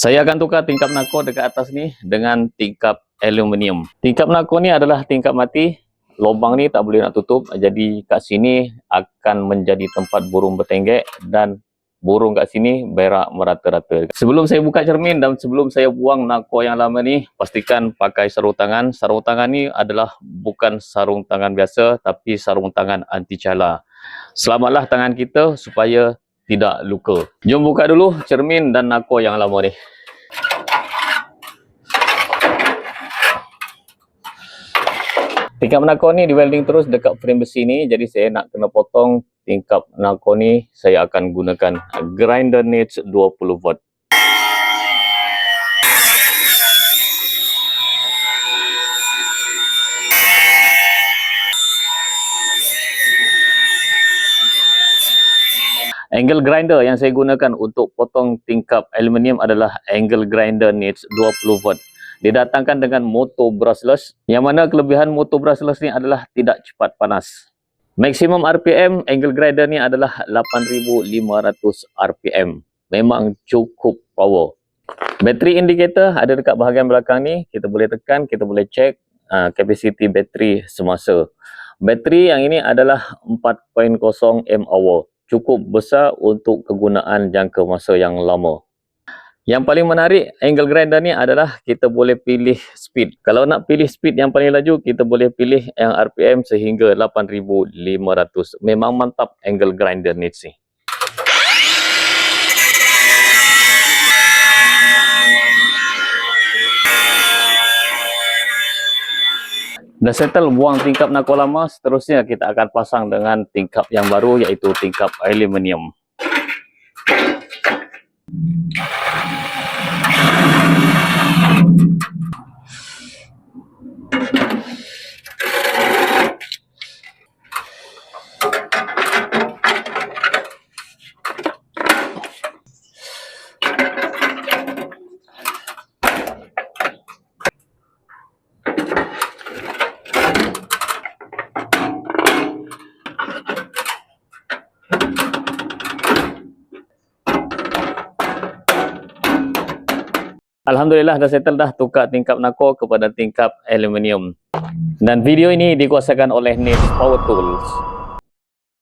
Saya akan tukar tingkap nako dekat atas ni dengan tingkap aluminium. Tingkap nako ni adalah tingkap mati. Lubang ni tak boleh nak tutup. Jadi kat sini akan menjadi tempat burung bertenggek dan burung kat sini berak merata-rata. Sebelum saya buka cermin dan sebelum saya buang nako yang lama ni, pastikan pakai sarung tangan. Sarung tangan ni adalah bukan sarung tangan biasa tapi sarung tangan anti cala. Selamatlah tangan kita supaya tidak luka. Jom buka dulu cermin dan nako yang lama ni. Tingkap nako ni di welding terus dekat frame besi ni. Jadi saya nak kena potong tingkap nako ni. Saya akan gunakan grinder niche 20 volt. Angle grinder yang saya gunakan untuk potong tingkap aluminium adalah angle grinder niche 20 volt. Didatangkan dengan motor brushless, yang mana kelebihan motor brushless ni adalah tidak cepat panas. Maksimum RPM angle grinder ni adalah 8500 RPM. Memang cukup power. Battery indicator ada dekat bahagian belakang ni. Kita boleh tekan, kita boleh check kapasiti bateri semasa. Bateri yang ini adalah 4.0 mAh. Cukup besar untuk kegunaan jangka masa yang lama. Yang paling menarik angle grinder ni adalah kita boleh pilih speed. Kalau nak pilih speed yang paling laju, kita boleh pilih yang RPM sehingga 8500. Memang mantap angle grinder ni sih. Dah settle buang tingkap nako lama, seterusnya kita akan pasang dengan tingkap yang baru iaitu tingkap aluminium. Alhamdulillah dah settle dah, tukar tingkap nako kepada tingkap aluminium. Dan video ini dikuasakan oleh Niche Power Tools.